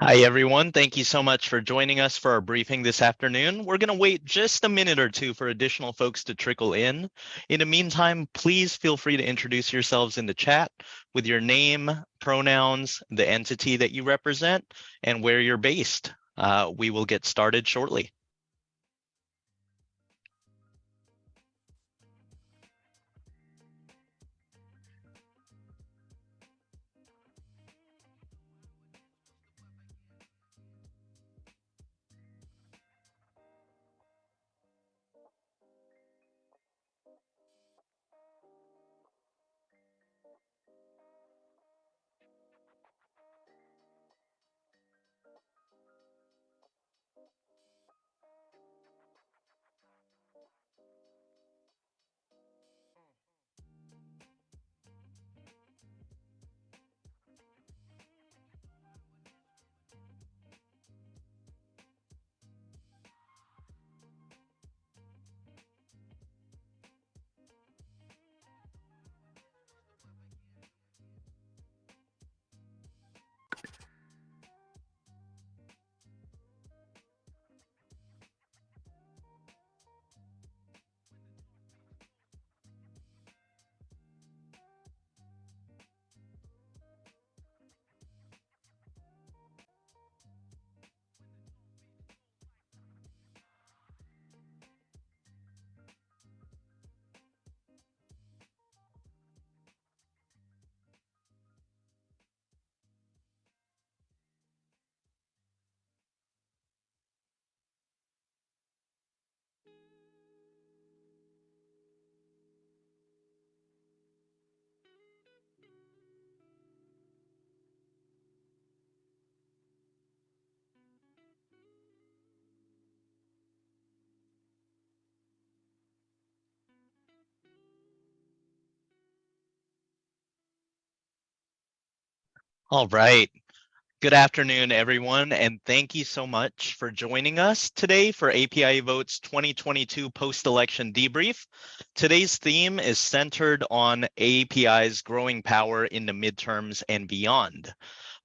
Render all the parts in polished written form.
Hi, everyone. Thank you so much for joining us for our briefing this afternoon. We're going to wait just a minute or two for additional folks to trickle in. In the meantime, please feel free to introduce yourselves in the chat with your name, pronouns, the entity that you represent, and where you're based. We will get started shortly. All right. Good afternoon, everyone, and thank you so much for joining us today for APIAVote's 2022 post-election debrief. Today's theme is centered on API's growing power in the midterms and beyond.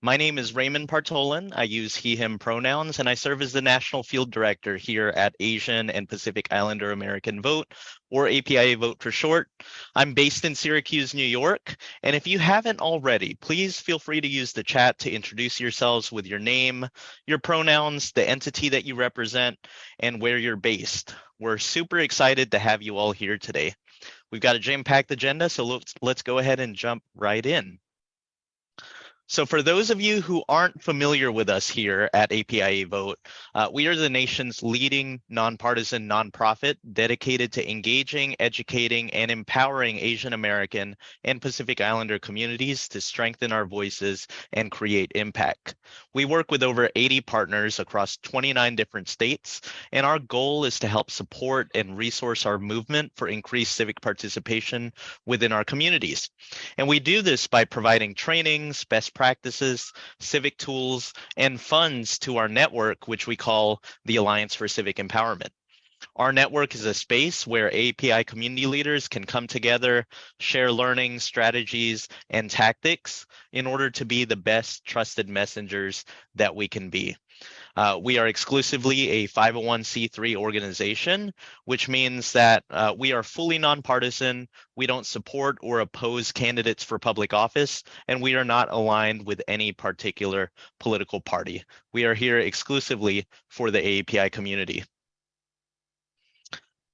My name is Raymond Partolin. I use he, him pronouns, and I serve as the National Field Director here at Asian and Pacific Islander American Vote, or APIAVote for short. I'm based in Syracuse, New York, and if you haven't already, please feel free to use the chat to introduce yourselves with your name, your pronouns, the entity that you represent, and where you're based. We're super excited to have you all here today. We've got a jam-packed agenda, so let's go ahead and jump right in. So for those of you who aren't familiar with us here at APIAVote, we are the nation's leading nonpartisan nonprofit dedicated to engaging, educating, and empowering Asian American and Pacific Islander communities to strengthen our voices and create impact. We work with over 80 partners across 29 different states, and our goal is to help support and resource our movement for increased civic participation within our communities. And we do this by providing trainings, best practices, civic tools, and funds to our network, which we call the Alliance for Civic Empowerment. Our network is a space where API community leaders can come together, share learning, strategies, and tactics in order to be the best trusted messengers that we can be. We are exclusively a 501c3 organization, which means that we are fully nonpartisan. We don't support or oppose candidates for public office, and we are not aligned with any particular political party. We are here exclusively for the AAPI community.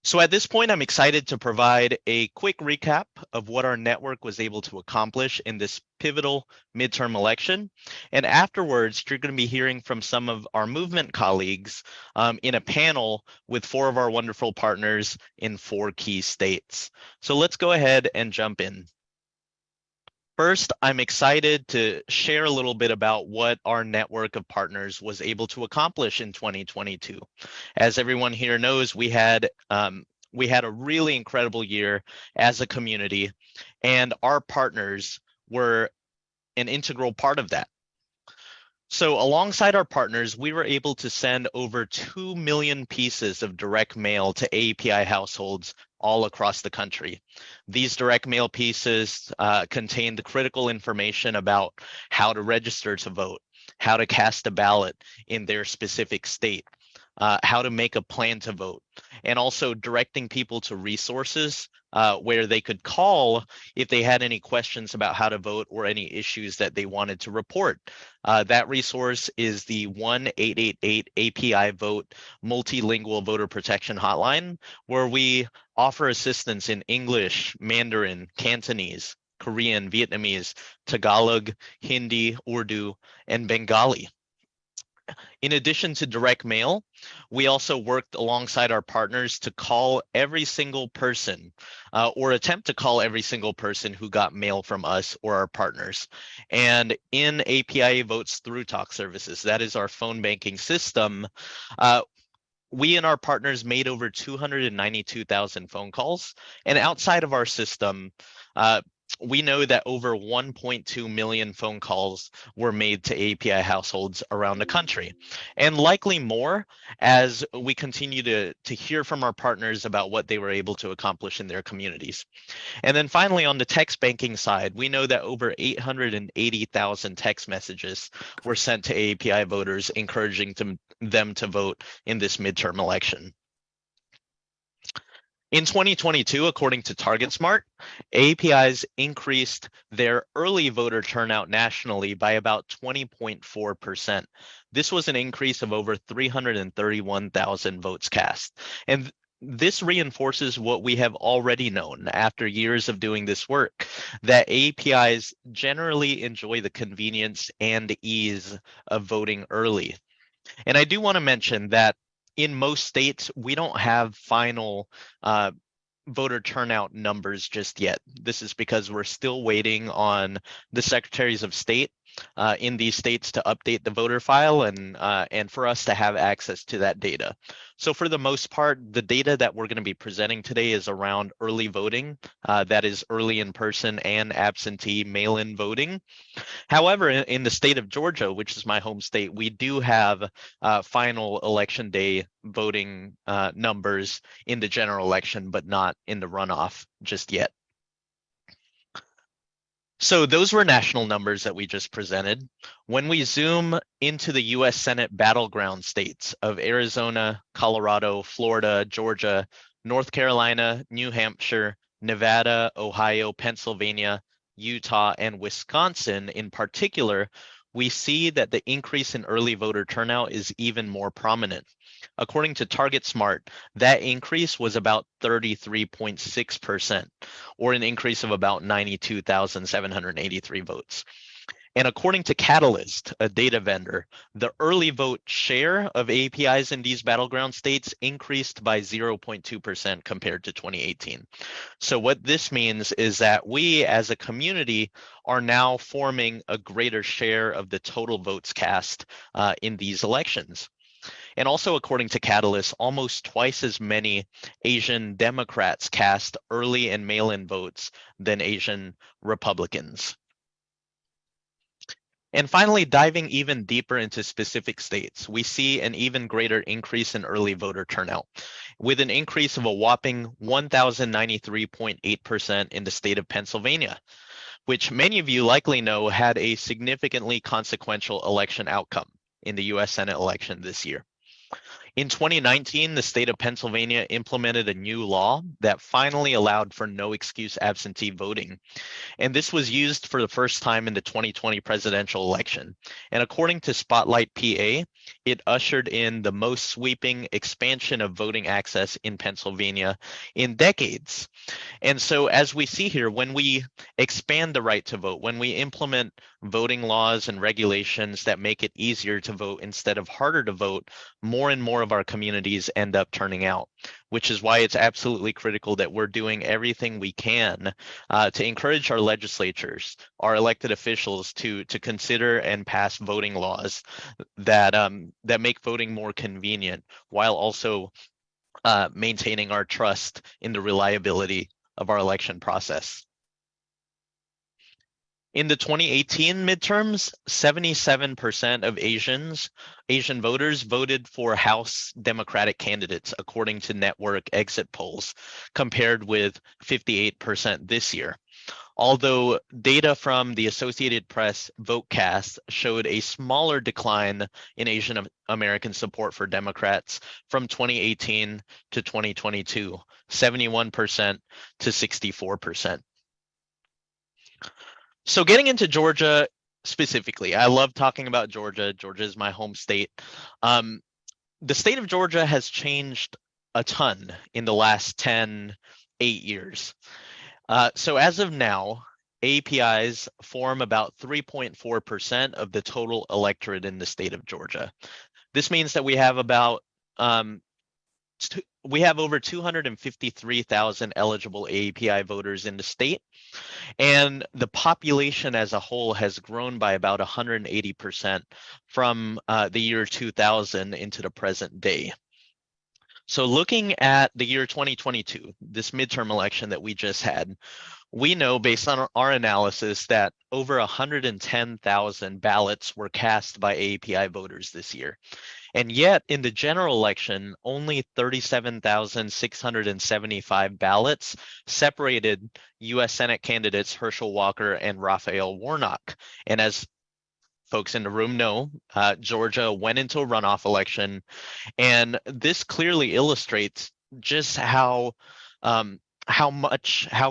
So at this point, I'm excited to provide a quick recap of what our network was able to accomplish in this pivotal midterm election. And afterwards, you're going to be hearing from some of our movement colleagues in a panel with 4 of our wonderful partners in 4 key states. So let's go ahead and jump in. First, I'm excited to share a little bit about what our network of partners was able to accomplish in 2022. As everyone here knows, we had a really incredible year as a community, and our partners were an integral part of that. So alongside our partners, we were able to send over 2 million pieces of direct mail to API households all across the country. These direct mail pieces contained critical information about how to register to vote, how to cast a ballot in their specific state, how to make a plan to vote, and also directing people to resources where they could call if they had any questions about how to vote or any issues that they wanted to report. That resource is the 1-888 API-Vote multilingual voter protection hotline, where we offer assistance in English, Mandarin, Cantonese, Korean, Vietnamese, Tagalog, Hindi, Urdu, and Bengali. In addition to direct mail, we also worked alongside our partners to call every single person or attempt to call every single person who got mail from us or our partners. And in APIAVote's Through Talk services, that is our phone banking system, we and our partners made over 292,000 phone calls. And outside of our system, we know that over 1.2 million phone calls were made to API households around the country, and likely more as we continue to hear from our partners about what they were able to accomplish in their communities. And then finally, on the text banking side, we know that over 880,000 text messages were sent to API voters, encouraging them to vote in this midterm election. In 2022, according to TargetSmart, APIs increased their early voter turnout nationally by about 20.4%. This was an increase of over 331,000 votes cast. And this reinforces what we have already known after years of doing this work, that APIs generally enjoy the convenience and ease of voting early. And I do want to mention that in most states, we don't have final voter turnout numbers just yet. This is because we're still waiting on the secretaries of state in these states to update the voter file and for us to have access to that data. So for the most part, the data that we're going to be presenting today is around early voting, that is early in person and absentee mail-in voting. However, in the state of Georgia, which is my home state, we do have final election day voting numbers in the general election, but not in the runoff just yet. So those were national numbers that we just presented. When we zoom into the US Senate battleground states of Arizona, Colorado, Florida, Georgia, North Carolina, New Hampshire, Nevada, Ohio, Pennsylvania, Utah, and Wisconsin in particular, we see that the increase in early voter turnout is even more prominent. According to TargetSmart, that increase was about 33.6%, or an increase of about 92,783 votes. And according to Catalyst, a data vendor, the early vote share of APIs in these battleground states increased by 0.2% compared to 2018. So what this means is that we as a community are now forming a greater share of the total votes cast in these elections. And also, according to Catalyst, almost twice as many Asian Democrats cast early and mail-in votes than Asian Republicans. And finally, diving even deeper into specific states, we see an even greater increase in early voter turnout, with an increase of a whopping 1,093.8% in the state of Pennsylvania, which many of you likely know had a significantly consequential election outcome in the US Senate election this year. In 2019, the state of Pennsylvania implemented a new law that finally allowed for no excuse absentee voting. And this was used for the first time in the 2020 presidential election. And according to Spotlight PA, it ushered in the most sweeping expansion of voting access in Pennsylvania in decades. And so as we see here, when we expand the right to vote, when we implement voting laws and regulations that make it easier to vote instead of harder to vote, more and more of our communities end up turning out, which is why it's absolutely critical that we're doing everything we can to encourage our legislatures, our elected officials to consider and pass voting laws that make voting more convenient while also maintaining our trust in the reliability of our election process. In the 2018 midterms, 77% of Asian voters voted for House Democratic candidates, according to network exit polls, compared with 58% this year. although data from the Associated Press VoteCast showed a smaller decline in Asian American support for Democrats from 2018 to 2022, 71% to 64%. So getting into Georgia specifically, I love talking about Georgia. Georgia is my home state. The state of Georgia has changed a ton in the last 8 years. So as of now, APIs form about 3.4% of the total electorate in the state of Georgia. This means that we have about we have over 253,000 eligible API voters in the state, and the population as a whole has grown by about 180% from the year 2000 into the present day. So looking at the year 2022, this midterm election that we just had, we know based on our analysis that over 110,000 ballots were cast by API voters this year. And yet in the general election, only 37,675 ballots separated U.S. Senate candidates Herschel Walker and Raphael Warnock. And as folks in the room know, Georgia went into a runoff election, and this clearly illustrates just how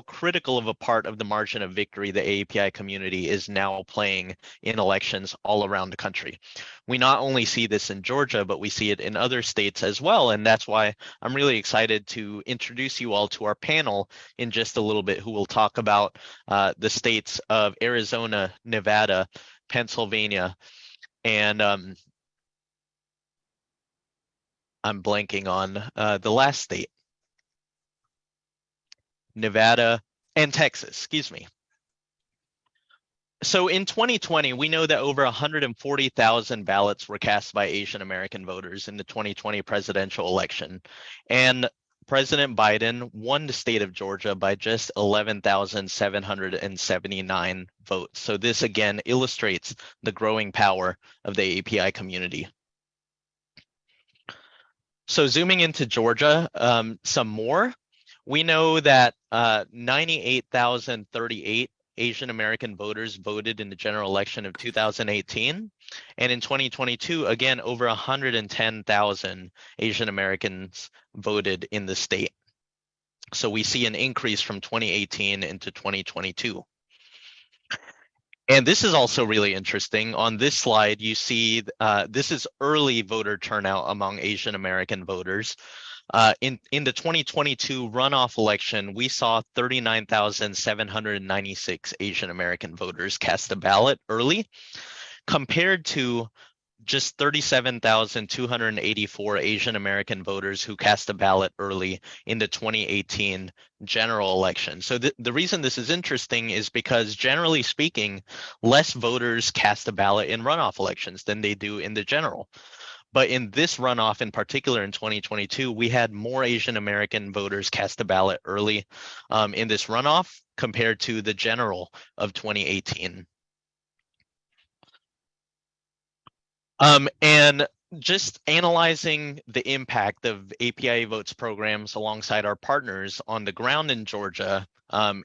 critical of a part of the margin of victory the API community is now playing in elections all around the country. We not only see this in Georgia, but we see it in other states as well. And that's why I'm really excited to introduce you all to our panel in just a little bit, who will talk about the states of Arizona, Nevada, Pennsylvania, and I'm blanking on the last state. Nevada, and Texas, excuse me. So in 2020, we know that over 140,000 ballots were cast by Asian American voters in the 2020 presidential election. And President Biden won the state of Georgia by just 11,779 votes. So this again illustrates the growing power of the API community. So zooming into Georgia some more, we know that 98,038 Asian American voters voted in the general election of 2018. And in 2022, again, over 110,000 Asian Americans voted in the state. So we see an increase from 2018 into 2022. And this is also really interesting. On this slide, you see this is early voter turnout among Asian American voters. In the 2022 runoff election, we saw 39,796 Asian American voters cast a ballot early, compared to just 37,284 Asian American voters who cast a ballot early in the 2018 general election. So the reason this is interesting is because, generally speaking, less voters cast a ballot in runoff elections than they do in the general. But in this runoff in particular in 2022, we had more Asian American voters cast a ballot early in this runoff compared to the general of 2018. And just analyzing the impact of APIAVote's programs alongside our partners on the ground in Georgia,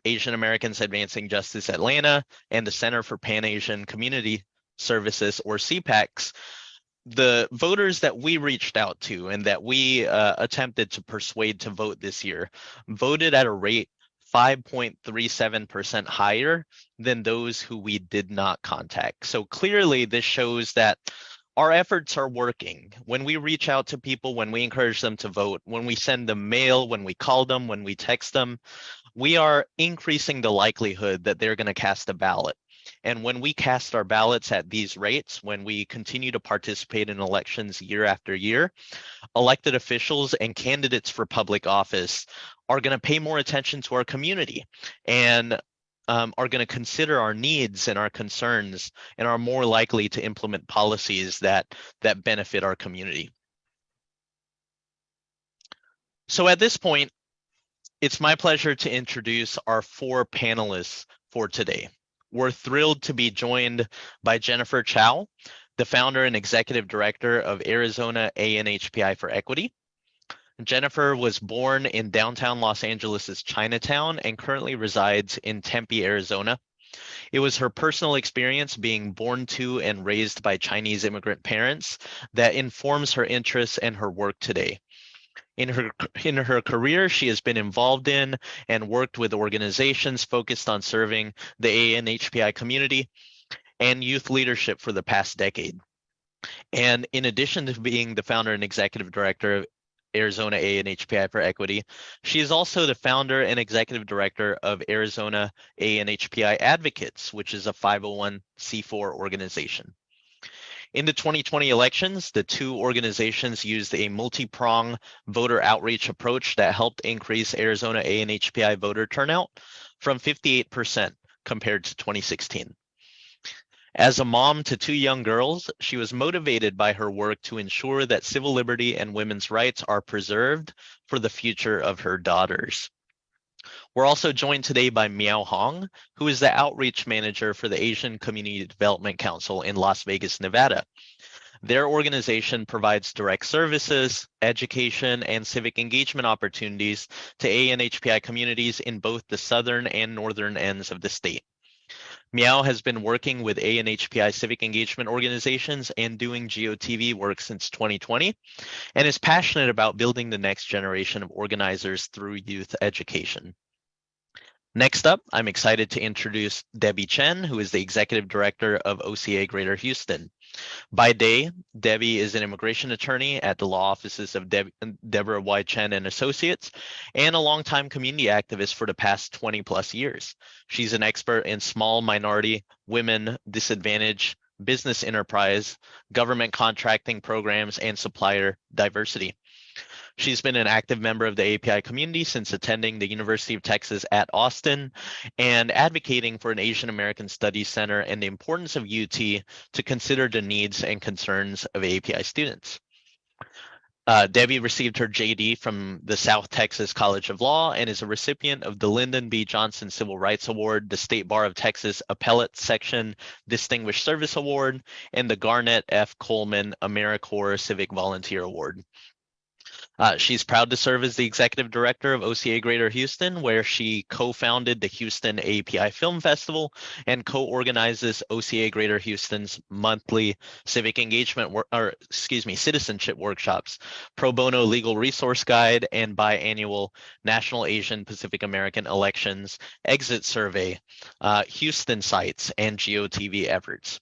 Asian Americans Advancing Justice Atlanta and the Center for Pan-Asian Community Services, or CPACs, the voters that we reached out to and that we attempted to persuade to vote this year voted at a rate 5.37% higher than those who we did not contact. So clearly this shows that our efforts are working. When we reach out to people, when we encourage them to vote, when we send them mail, when we call them, when we text them, we are increasing the likelihood that they're going to cast a ballot. And when we cast our ballots at these rates, when we continue to participate in elections year after year, elected officials and candidates for public office are going to pay more attention to our community and are going to consider our needs and our concerns and are more likely to implement policies that benefit our community. So at this point, it's my pleasure to introduce our 4 panelists for today. We're thrilled to be joined by Jennifer Chow, the founder and executive director of Arizona ANHPI for Equity, Jennifer was born in downtown Los Angeles' Chinatown and currently resides in Tempe, Arizona. It was her personal experience being born to and raised by Chinese immigrant parents that informs her interests and her work today. In her career, she has been involved in and worked with organizations focused on serving the ANHPI community and youth leadership for the past decade. And in addition to being the founder and executive director of Arizona ANHPI for Equity, she is also the founder and executive director of Arizona ANHPI Advocates, which is a 501c4 organization. In the 2020 elections, the two organizations used a multi-pronged voter outreach approach that helped increase Arizona ANHPI voter turnout from 58% compared to 2016. As a mom to two young girls, she was motivated by her work to ensure that civil liberty and women's rights are preserved for the future of her daughters. We're also joined today by Miao Hong, who is the outreach manager for the Asian Community Development Council in Las Vegas, Nevada. Their organization provides direct services, education, and civic engagement opportunities to ANHPI communities in both the southern and northern ends of the state. Miao has been working with ANHPI civic engagement organizations and doing GOTV work since 2020 and is passionate about building the next generation of organizers through youth education. Next up, I'm excited to introduce Debbie Chen, who is the Executive Director of OCA Greater Houston. By day, Debbie is an immigration attorney at the law offices of Deborah Y. Chen and Associates, and a longtime community activist for the past 20 plus years. She's an expert in small minority, women, disadvantaged, business enterprise, government contracting programs, and supplier diversity. She's been an active member of the API community since attending the University of Texas at Austin and advocating for an Asian American Studies Center and the importance of UT to consider the needs and concerns of API students. Debbie received her JD from the South Texas College of Law and is a recipient of the Lyndon B. Johnson Civil Rights Award, the State Bar of Texas Appellate Section Distinguished Service Award, and the Garnett F. Coleman AmeriCorps Civic Volunteer Award. She's proud to serve as the executive director of OCA Greater Houston, where she co-founded the Houston API Film Festival and co-organizes OCA Greater Houston's monthly civic engagement citizenship workshops, pro bono legal resource guide, and biannual National Asian Pacific American Elections exit survey, Houston sites, and GOTV efforts.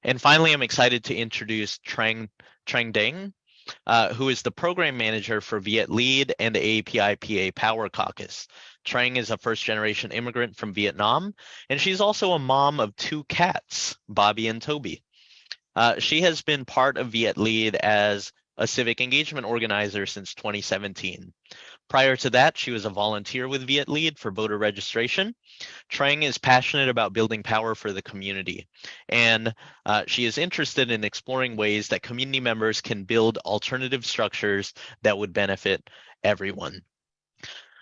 And finally, I'm excited to introduce Trang Deng, who is the program manager for Viet Lead and the API-PA Power Caucus. Trang is a first-generation immigrant from Vietnam, and she's also a mom of two cats, Bobby and Toby. She has been part of Viet Lead as a civic engagement organizer since 2017. Prior to that, she was a volunteer with Viet Lead for voter registration. Trang is passionate about building power for the community, and she is interested in exploring ways that community members can build alternative structures that would benefit everyone.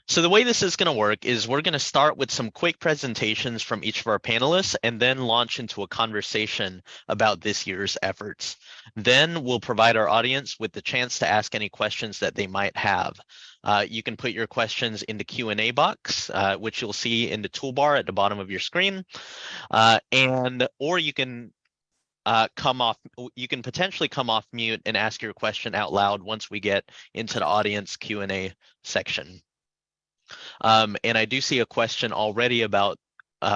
So the way this is going to work is we're going to start with some quick presentations from each of our panelists and then launch into a conversation about this year's efforts. Then we'll provide our audience with the chance to ask any questions that they might have. You can put your questions in the Q&A box, which you'll see in the toolbar at the bottom of your screen, or you can potentially come off mute and ask your question out loud once we get into the audience Q&A section. And I do see a question already about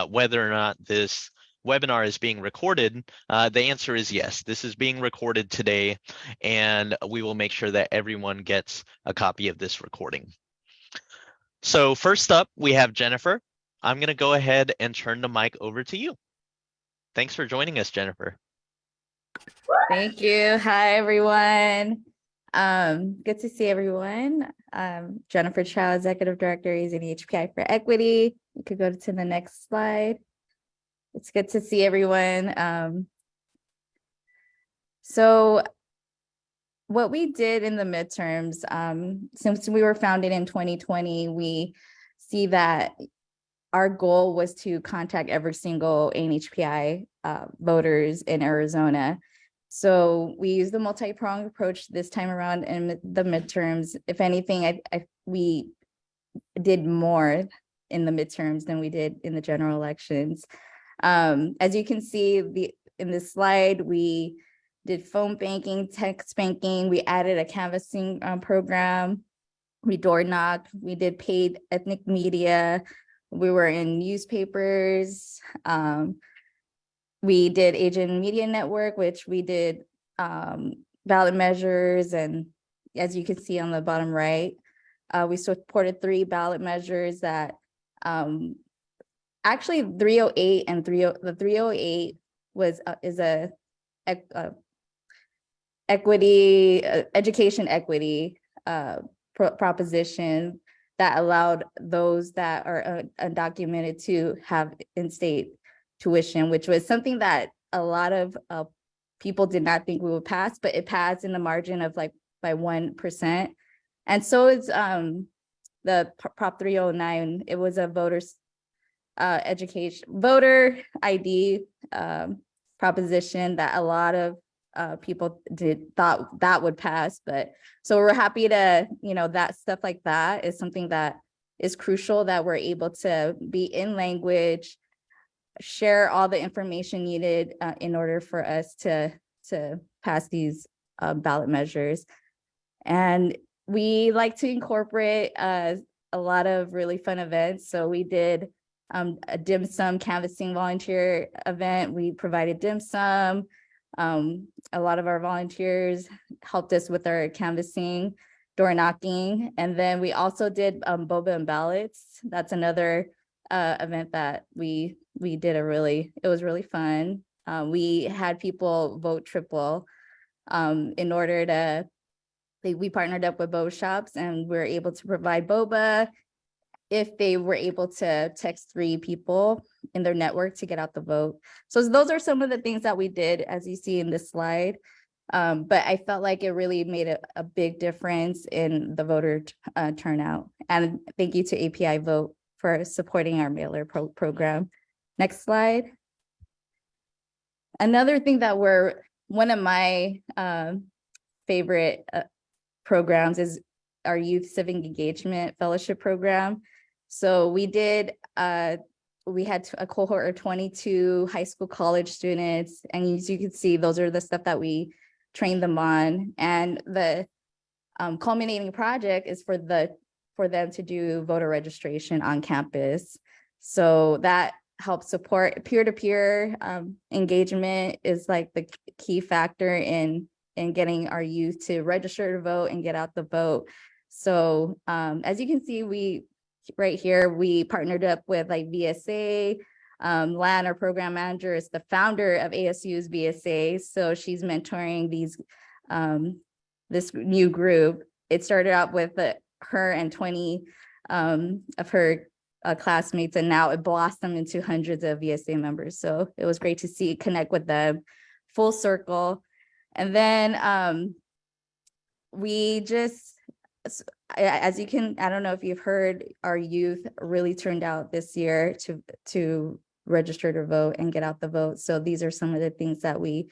whether or not this webinar is being recorded. The answer is yes. This is being recorded today, and we will make sure that everyone gets a copy of this recording. So first up, we have Jennifer. I'm going to go ahead and turn the mic over to you. Thanks for joining us, Jennifer. Thank you. Hi, everyone. Good to see everyone. Jennifer Chow, Executive Director, using API for Equity. You could go to the next slide. It's good to see everyone. So what we did in the midterms, since we were founded in 2020, we see that our goal was to contact every single ANHPI voters in Arizona So we used the multi-pronged approach this time around in the midterms. If anything, we did more in the midterms than we did in the general elections. As you can see in this slide, we did phone banking, text banking. We added a canvassing program. We door knocked. We did paid ethnic media. We were in newspapers. We did Asian Media Network, which we did ballot measures. And as you can see on the bottom right, we supported 3 ballot measures that actually 308 and the 308 is a equity, education equity proposition that allowed those that are undocumented to have in-state tuition, which was something that a lot of people did not think we would pass, but it passed in the margin of like by 1%. And so it's the Prop 309. It was a voter ID proposition that a lot of people thought that would pass. But so we're happy to, that stuff like that is something that is crucial, that we're able to be in language, share all the information needed in order for us to pass these ballot measures. And we like to incorporate a lot of really fun events. So we did a dim sum canvassing volunteer event. We provided dim sum. A lot of our volunteers helped us with our canvassing, door knocking. And then we also did boba and ballots. That's another event that we did it was really fun. We had people vote triple in order to, we partnered up with boba shops and we were able to provide boba if they were able to text 3 people in their network to get out the vote. So those are some of the things that we did, as you see in this slide. But I felt like it really made a big difference in the voter turnout. And thank you to APIAVote for supporting our mailer program. Next slide. Another thing that one of my favorite programs is our Youth Civic Engagement Fellowship Program. So we had a cohort of 22 high school, college students. And as you can see, those are the stuff that we trained them on. And the culminating project is for them to do voter registration on campus. So that helps support peer-to-peer engagement is like the key factor in getting our youth to register to vote and get out the vote. So as you can see, right here, we partnered up with like VSA. Lan, our program manager, is the founder of ASU's VSA. So she's mentoring this new group. It started out with her and 20 of her classmates, and now it blossomed into hundreds of VSA members. So it was great to connect with them full circle. And then we just, as you can, I don't know if you've heard, our youth really turned out this year to register to vote and get out the vote. So these are some of the things that we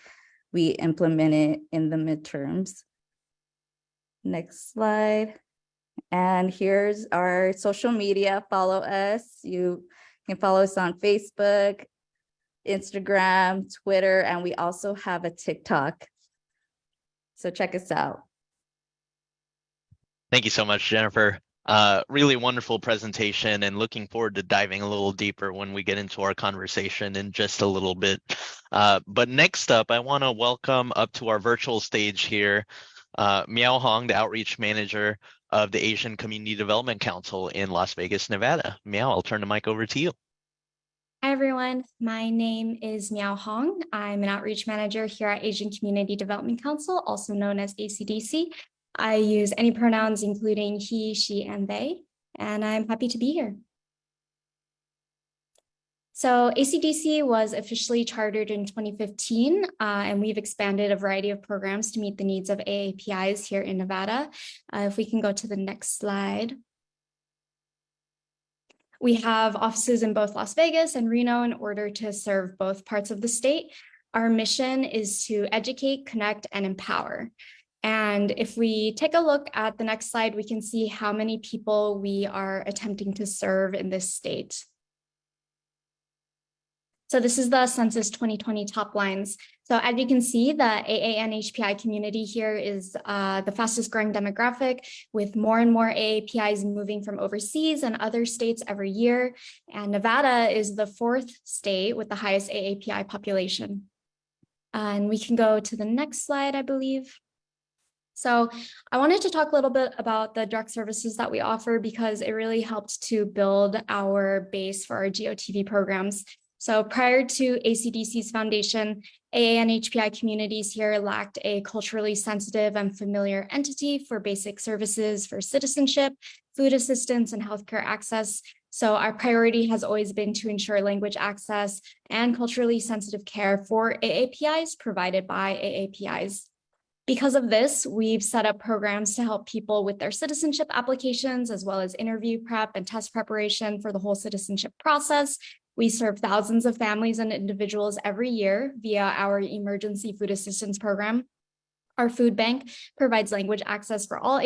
implemented in the midterms. Next slide. And here's our social media. Follow us. You can follow us on Facebook, Instagram, Twitter, and we also have a TikTok. So check us out. Thank you so much, Jennifer. Really wonderful presentation, and looking forward to diving a little deeper when we get into our conversation in just a little bit. But next up, I want to welcome up to our virtual stage here, Miao Hong, the Outreach Manager of the Asian Community Development Council in Las Vegas, Nevada. Miao, I'll turn the mic over to you. Hi, everyone. My name is Miao Hong. I'm an Outreach Manager here at Asian Community Development Council, also known as ACDC. I use any pronouns, including he, she, and they, and I'm happy to be here. So ACDC was officially chartered in 2015, and we've expanded a variety of programs to meet the needs of AAPIs here in Nevada. If we can go to the next slide. We have offices in both Las Vegas and Reno in order to serve both parts of the state. Our mission is to educate, connect, and empower. And if we take a look at the next slide, we can see how many people we are attempting to serve in this state. So this is the Census 2020 top lines. So as you can see, the AA and HPI community here is the fastest growing demographic, with more and more AAPIs moving from overseas and other states every year. And Nevada is the 4th state with the highest AAPI population. And we can go to the next slide, I believe. So I wanted to talk a little bit about the direct services that we offer, because it really helped to build our base for our GOTV programs. So prior to ACDC's foundation, AA and HPI communities here lacked a culturally sensitive and familiar entity for basic services for citizenship, food assistance, and healthcare access. So our priority has always been to ensure language access and culturally sensitive care for AAPIs provided by AAPIs. Because of this, we've set up programs to help people with their citizenship applications, as well as interview prep and test preparation for the whole citizenship process. We serve thousands of families and individuals every year via our emergency food assistance program. Our food bank provides language access for all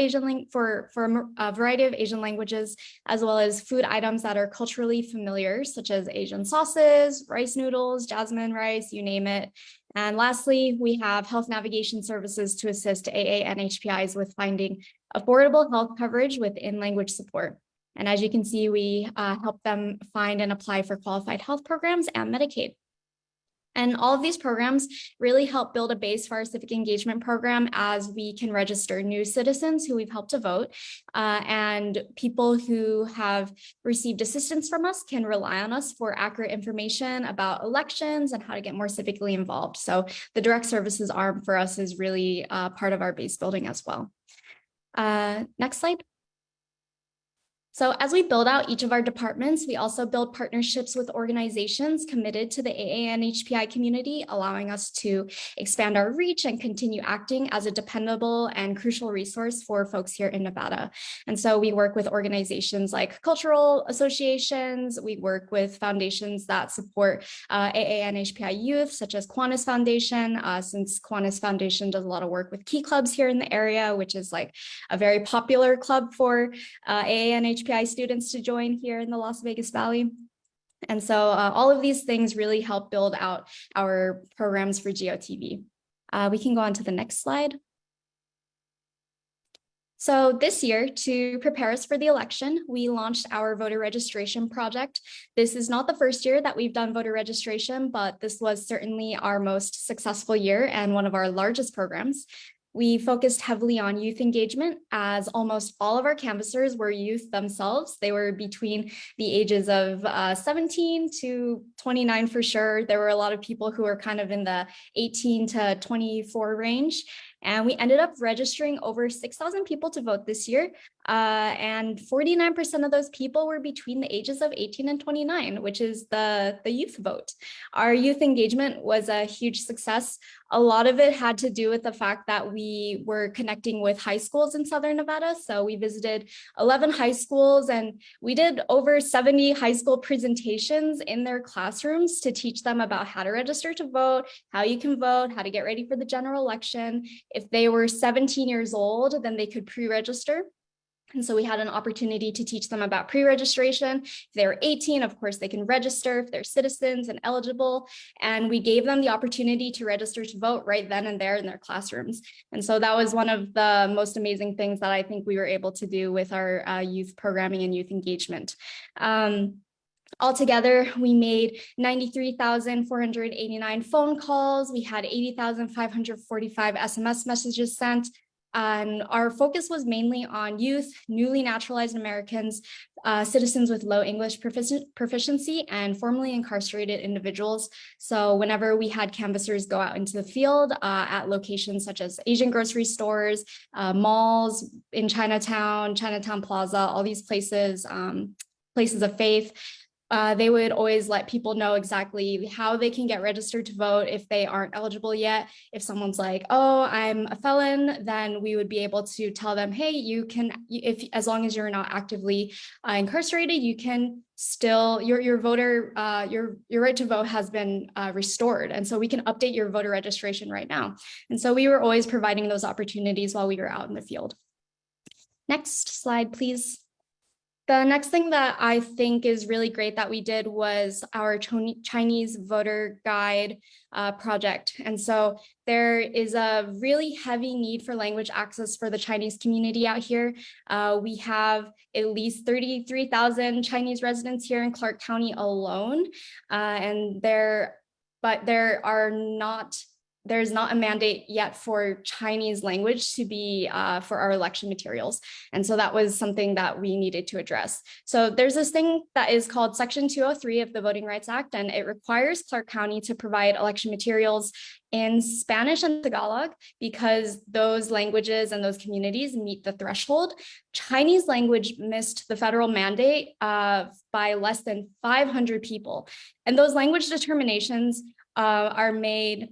for a variety of Asian languages, as well as food items that are culturally familiar, such as Asian sauces, rice noodles, jasmine rice, you name it. And lastly, we have health navigation services to assist AA and HPIs with finding affordable health coverage with in-language support. And as you can see, we help them find and apply for qualified health programs and Medicaid. And all of these programs really help build a base for our civic engagement program, as we can register new citizens who we've helped to vote, and people who have received assistance from us can rely on us for accurate information about elections and how to get more civically involved. So the direct services arm for us is really part of our base building as well. Next slide. So as we build out each of our departments, we also build partnerships with organizations committed to the AA and HPI community, allowing us to expand our reach and continue acting as a dependable and crucial resource for folks here in Nevada. And so we work with organizations like cultural associations. We work with foundations that support AA and HPI youth, such as Kiwanis Foundation, since Kiwanis Foundation does a lot of work with Key Clubs here in the area, which is like a very popular club for AA and HPI students to join here in the Las Vegas Valley. And so all of these things really help build out our programs for GOTV. We can go on to the next slide. So this year, to prepare us for the election, we launched our voter registration project. This is not the first year that we've done voter registration, but this was certainly our most successful year and one of our largest programs. We focused heavily on youth engagement, as almost all of our canvassers were youth themselves. They were between the ages of 17 to 29 for sure. There were a lot of people who were kind of in the 18 to 24 range. And we ended up registering over 6,000 people to vote this year. And 49% of those people were between the ages of 18 and 29, which is the youth vote. Our youth engagement was a huge success. A lot of it had to do with the fact that we were connecting with high schools in Southern Nevada. So we visited 11 high schools, and we did over 70 high school presentations in their classrooms to teach them about how to register to vote, how you can vote, how to get ready for the general election. If they were 17 years old, then they could pre-register. And so we had an opportunity to teach them about pre-registration. If they're 18, of course, they can register if they're citizens and eligible. And we gave them the opportunity to register to vote right then and there in their classrooms. And so that was one of the most amazing things that I think we were able to do with our youth programming and youth engagement. Altogether, we made 93,489 phone calls. We had 80,545 SMS messages sent. And our focus was mainly on youth, newly naturalized Americans, citizens with low English proficiency, and formerly incarcerated individuals. So whenever we had canvassers go out into the field at locations such as Asian grocery stores, malls in Chinatown, Chinatown Plaza, all these places, places of faith, they would always let people know exactly how they can get registered to vote if they aren't eligible yet. If someone's like, oh, I'm a felon, then we would be able to tell them, hey, you can, if as long as you're not actively incarcerated, you can still, your voter, your right to vote has been restored. And so we can update your voter registration right now. And so we were always providing those opportunities while we were out in the field. Next slide, please. The next thing that I think is really great that we did was our Chinese voter guide project. And so there is a really heavy need for language access for the Chinese community out here. We have at least 33,000 Chinese residents here in Clark County alone. There's not a mandate yet for Chinese language to be for our election materials. And so that was something that we needed to address. So there's this thing that is called Section 203 of the Voting Rights Act, and it requires Clark County to provide election materials in Spanish and Tagalog because those languages and those communities meet the threshold. Chinese language missed the federal mandate by less than 500 people. And those language determinations are made,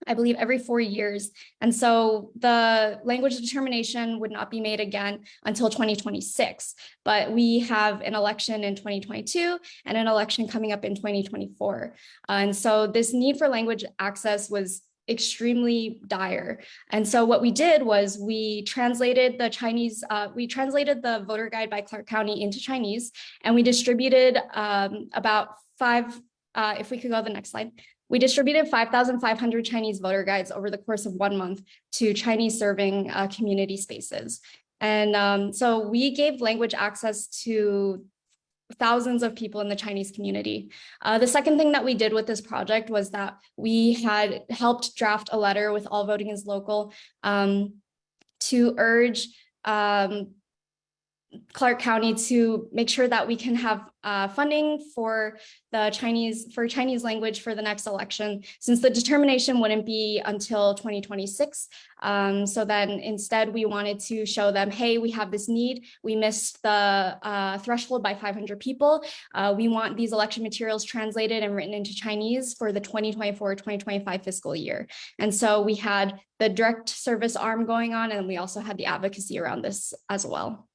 I believe, every 4 years. And so the language determination would not be made again until 2026. But we have an election in 2022 and an election coming up in 2024. And so this need for language access was extremely dire. And so what we did was we translated the voter guide by Clark County into Chinese, and we distributed if we could go to the next slide. We distributed 5,500 Chinese voter guides over the course of 1 month to Chinese serving community spaces. And so we gave language access to thousands of people in the Chinese community. The second thing that we did with this project was that we had helped draft a letter with All Voting is Local to urge Clark County to make sure that we can have funding for Chinese language for the next election, since the determination wouldn't be until 2026. So then instead we wanted to show them, hey, we have this need. We missed the threshold by 500 people. We want these election materials translated and written into Chinese for the 2024-2025 fiscal year. And so we had the direct service arm going on, and we also had the advocacy around this as well.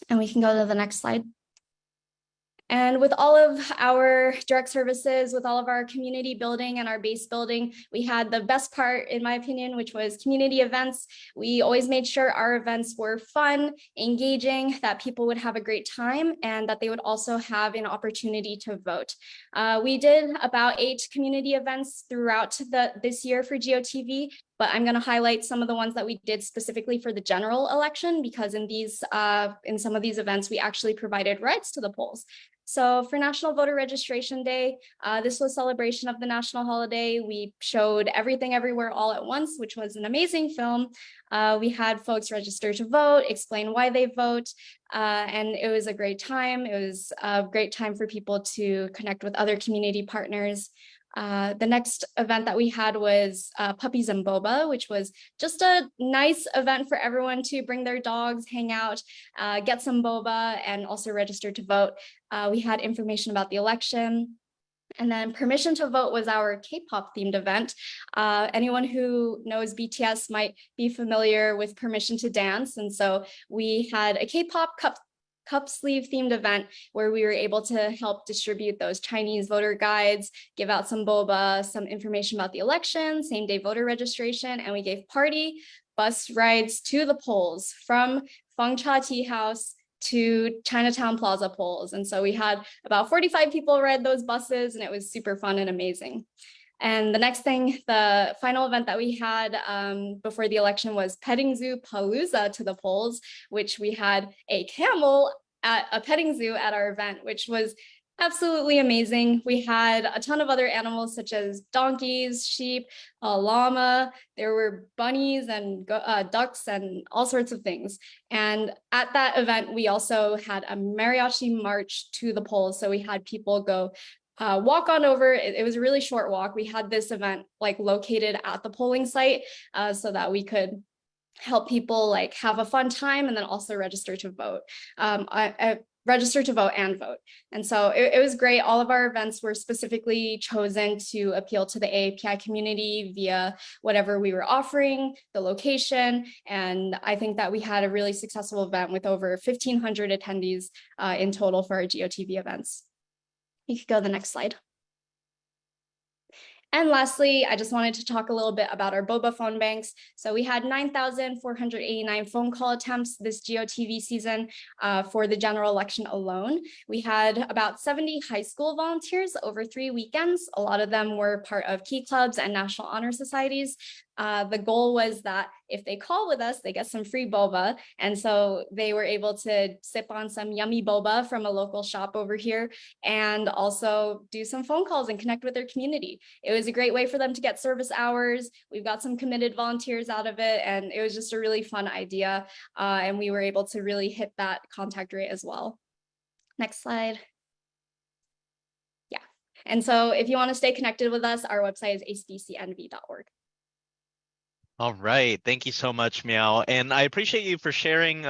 And we can go to the next slide. And with all of our direct services, with all of our community building and our base building, we had the best part, in my opinion, which was community events. We always made sure our events were fun, engaging, that people would have a great time, and that they would also have an opportunity to vote. We did about 8 community events throughout this year for GOTV, but I'm going to highlight some of the ones that we did specifically for the general election, because in some of these events, we actually provided rides to the polls. So for National Voter Registration Day, this was celebration of the national holiday. We showed Everything Everywhere All at Once, which was an amazing film. We had folks register to vote, explain why they vote, and it was a great time. It was a great time for people to connect with other community partners. The next event that we had was Puppies and Boba, which was just a nice event for everyone to bring their dogs, hang out, get some boba, and also register to vote. We had information about the election. And then Permission to Vote was our K-pop themed event. Anyone who knows BTS might be familiar with Permission to Dance. And so we had a K-pop cup sleeve themed event where we were able to help distribute those Chinese voter guides, give out some boba, some information about the election, same day voter registration, and we gave party bus rides to the polls from Fengcha Tea House to Chinatown Plaza polls. And so we had about 45 people ride those buses, and it was super fun and amazing. And the next thing, the final event that we had before the election was Petting Zoo Palooza to the polls, which we had a camel at a petting zoo at our event, which was absolutely amazing. We had a ton of other animals such as donkeys, sheep, a llama. There were bunnies and ducks and all sorts of things. And at that event, we also had a mariachi march to the polls. So we had people go walk on over. It was a really short walk. We had this event like located at the polling site so that we could help people like have a fun time and then also register to vote. register to vote and vote. And so it was great. All of our events were specifically chosen to appeal to the AAPI community via whatever we were offering, the location. And I think that we had a really successful event with over 1,500 attendees in total for our GOTV events. You could go to the next slide. And lastly, I just wanted to talk a little bit about our boba phone banks. So we had 9,489 phone call attempts this GOTV season for the general election alone. We had about 70 high school volunteers over 3 weekends. A lot of them were part of key clubs and national honor societies. The goal was that if they call with us, they get some free boba. And so they were able to sip on some yummy boba from a local shop over here and also do some phone calls and connect with their community. It was a great way for them to get service hours. We've got some committed volunteers out of it, and it was just a really fun idea. And we were able to really hit that contact rate as well. Next slide. Yeah. And so if you want to stay connected with us, our website is acdcnv.org. All right. Thank you so much, Meow. And I appreciate you for sharing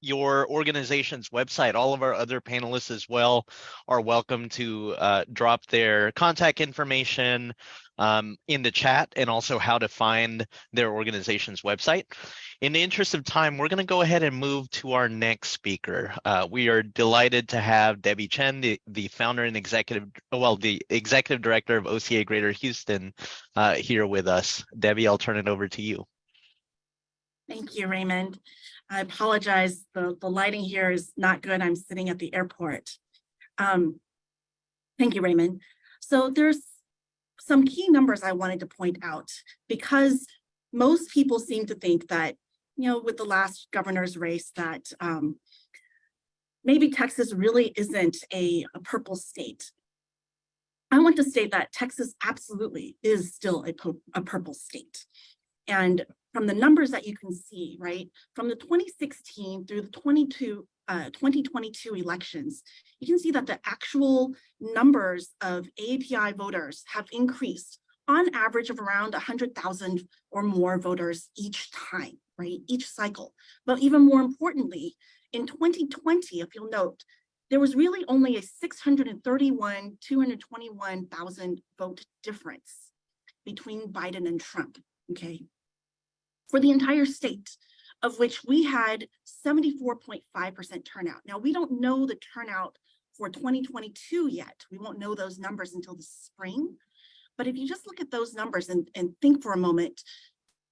your organization's website. All of our other panelists as well are welcome to drop their contact information in the chat, and also how to find their organization's website. In the interest of time, we're going to go ahead and move to our next speaker. We are delighted to have Debbie Chen, the founder and the executive director of OCA Greater Houston, here with us. Debbie, I'll turn it over to you. Thank you, Raymond. I apologize, the lighting here is not good. I'm sitting at the airport. Thank you, Raymond. So there's some key numbers I wanted to point out, because most people seem to think that, you know, with the last governor's race, that maybe Texas really isn't a purple state. I want to state that Texas absolutely is still a purple state. And from the numbers that you can see, right, from the 2016 through the 2022 elections, you can see that the actual numbers of API voters have increased on average of around 100,000 or more voters each time, right, each cycle. But even more importantly, in 2020, if you'll note, there was really only a 221,000 vote difference between Biden and Trump, okay, for the entire state, of which we had 74.5% turnout. Now, we don't know the turnout for 2022 yet. We won't know those numbers until the spring. But if you just look at those numbers and think for a moment,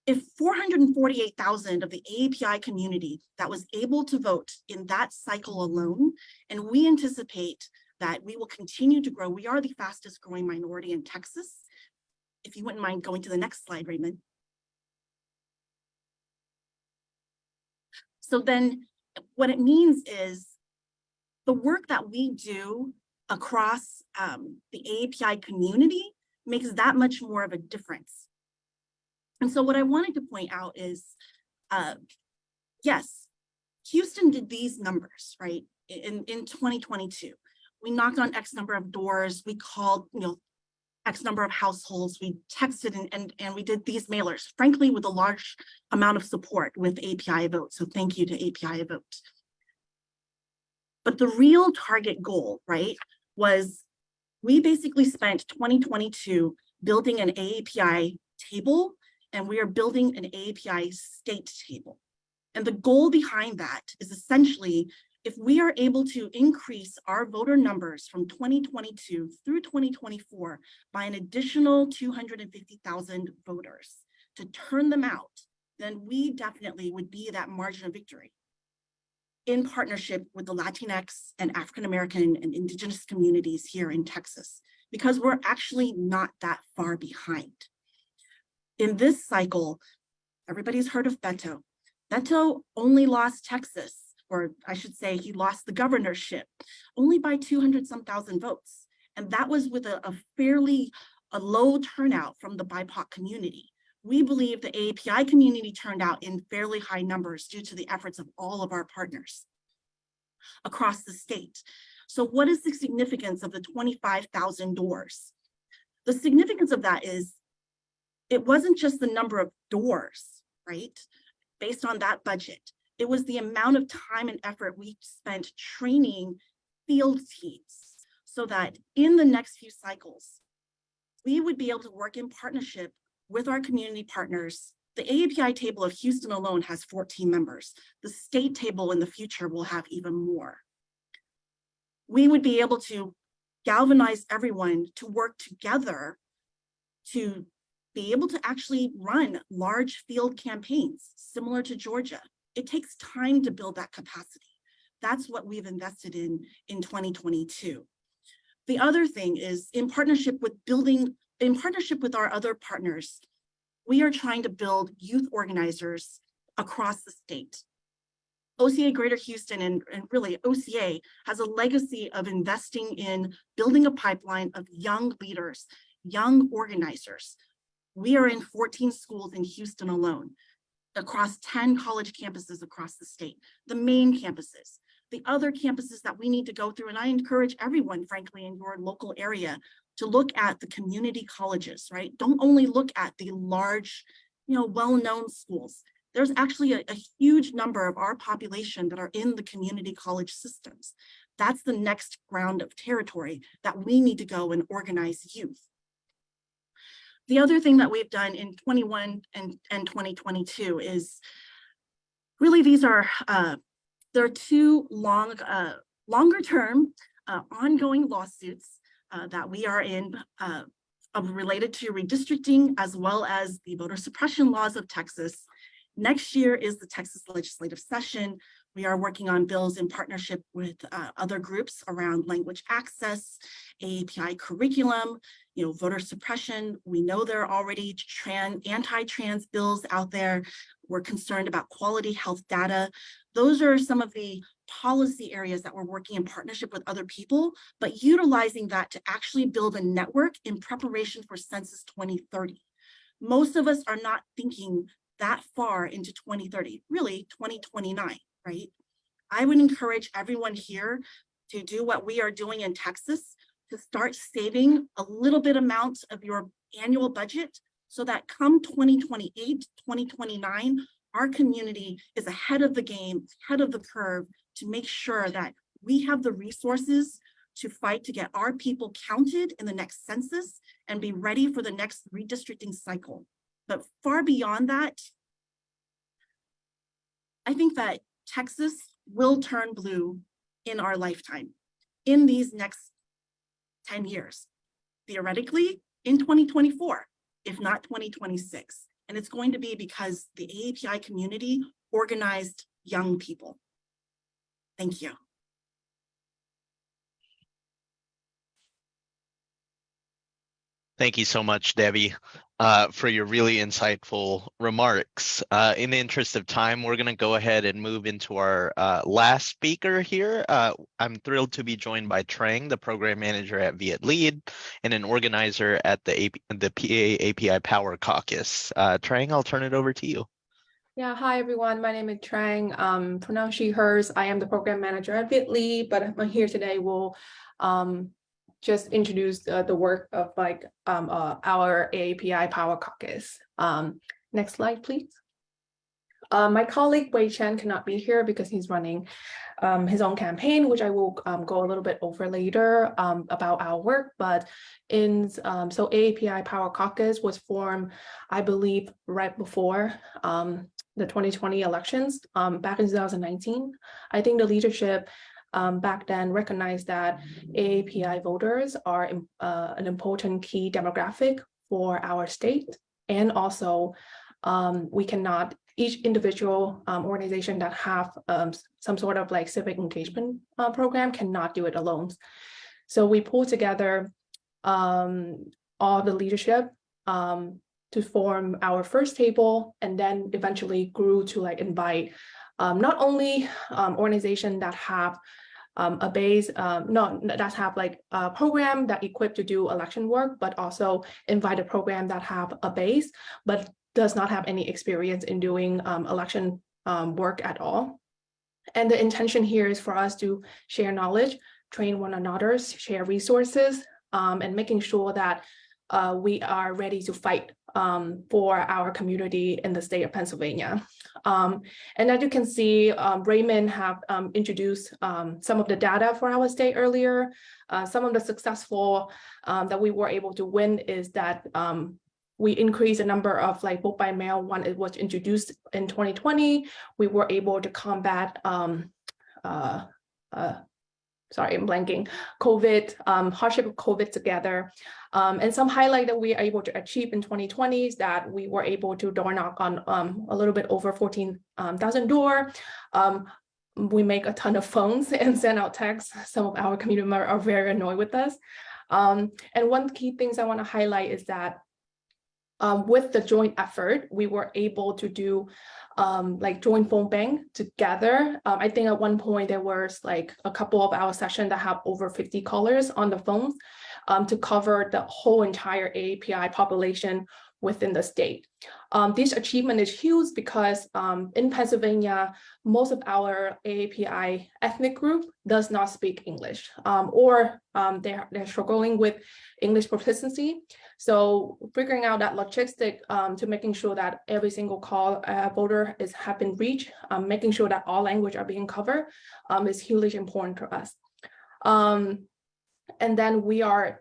if 448,000 of the API community that was able to vote in that cycle alone, and we anticipate that we will continue to grow. We are the fastest growing minority in Texas. If you wouldn't mind going to the next slide, Raymond. So then what it means is the work that we do across the API community makes that much more of a difference. And so what I wanted to point out is, yes, Houston did these numbers, right, in 2022. We knocked on X number of doors, we called, you know, X number of households, we texted and we did these mailers, frankly, with a large amount of support with APIAVote. So thank you to APIAVote. But the real target goal, right, was we basically spent 2022 building an AAPI table, and we are building an AAPI state table. And the goal behind that is essentially, if we are able to increase our voter numbers from 2022 through 2024 by an additional 250,000 voters to turn them out, then we definitely would be that margin of victory in partnership with the Latinx and African-American and Indigenous communities here in Texas, because we're actually not that far behind. In this cycle, everybody's heard of Beto. Beto only lost Texas, or I should say he lost the governorship, only by 200-some thousand votes. And that was with a fairly low turnout from the BIPOC community. We believe the API community turned out in fairly high numbers due to the efforts of all of our partners across the state. So what is the significance of the 25,000 doors? The significance of that is it wasn't just the number of doors, right, based on that budget. It was the amount of time and effort we spent training field teams so that in the next few cycles, we would be able to work in partnership with our community partners. The AAPI table of Houston alone has 14 members. The state table in the future will have even more. We would be able to galvanize everyone to work together to be able to actually run large field campaigns similar to Georgia. It takes time to build that capacity. That's what we've invested in 2022. The other thing is in partnership with our other partners, we are trying to build youth organizers across the state. OCA Greater Houston and really OCA has a legacy of investing in building a pipeline of young leaders, young organizers. We are in 14 schools in Houston alone, across 10 college campuses across the state, the main campuses, the other campuses that we need to go through. And I encourage everyone, frankly, in your local area to look at the community colleges, right? Don't only look at the large, well-known schools. There's actually a huge number of our population that are in the community college systems. That's the next ground of territory that we need to go and organize youth. The other thing that we've done in 21 and 2022 is really there are two longer term ongoing lawsuits that we are in related to redistricting as well as the voter suppression laws of Texas. Next year is the Texas legislative session. We are working on bills in partnership with other groups around language access, AAPI curriculum, voter suppression. We know there are already anti-trans bills out there. We're concerned about quality health data. Those are some of the policy areas that we're working in partnership with other people, but utilizing that to actually build a network in preparation for Census 2030. Most of us are not thinking that far into 2030, really 2029, right? I would encourage everyone here to do what we are doing in Texas, to start saving a little bit amount of your annual budget so that come 2028, 2029, our community is ahead of the game, ahead of the curve to make sure that we have the resources to fight to get our people counted in the next census and be ready for the next redistricting cycle. But far beyond that, I think that Texas will turn blue in our lifetime, in these next 10 years, theoretically in 2024, if not 2026. And it's going to be because the AAPI community organized young people. Thank you. Thank you so much, Debbie, for your really insightful remarks. In the interest of time, we're going to go ahead and move into our last speaker here. I'm thrilled to be joined by Trang, the program manager at Viet Lead and an organizer at the PA API Power Caucus. Trang, I'll turn it over to you. Yeah, hi everyone. My name is Trang. Pronounce she, hers. I am the program manager at Viet Lead, but I'm here today. We'll just introduce the work of our AAPI Power Caucus. Next slide, please. My colleague Wei Chen cannot be here because he's running his own campaign, which I will go a little bit over later about our work. But so AAPI Power Caucus was formed, I believe, right before the 2020 elections back in 2019. I think the leadership back then recognized that AAPI voters are an important key demographic for our state, and also we cannot, each individual organization that have some sort of civic engagement program cannot do it alone. So we pulled together all the leadership to form our first table, and then eventually grew to invite not only organizations that have a base, that have a program that equipped to do election work, but also invite a program that have a base, but does not have any experience in doing election work at all. And the intention here is for us to share knowledge, train one another, share resources, and making sure that we are ready to fight for our community in the state of Pennsylvania. And as you can see, Raymond have introduced some of the data for our state earlier. Some of the successful that we were able to win is that we increased the number of like vote by mail when it was introduced in 2020. We were able to combat sorry, I'm blanking, COVID, hardship of COVID together. And some highlight that we are able to achieve in 2020 is that we were able to door knock on a little bit over 14,000 door. We make a ton of phones and send out texts. Some of our community members are very annoyed with us. And one key things I want to highlight is that with the joint effort, we were able to do like joint phone bank together. I think at one point there was like a couple of our sessions that have over 50 callers on the phones to cover the whole entire AAPI population within the state. This achievement is huge because in Pennsylvania, most of our AAPI ethnic group does not speak English or they're struggling with English proficiency. So figuring out that logistic to making sure that every single call voter have been reached, making sure that all language are being covered is hugely important to us. And then we are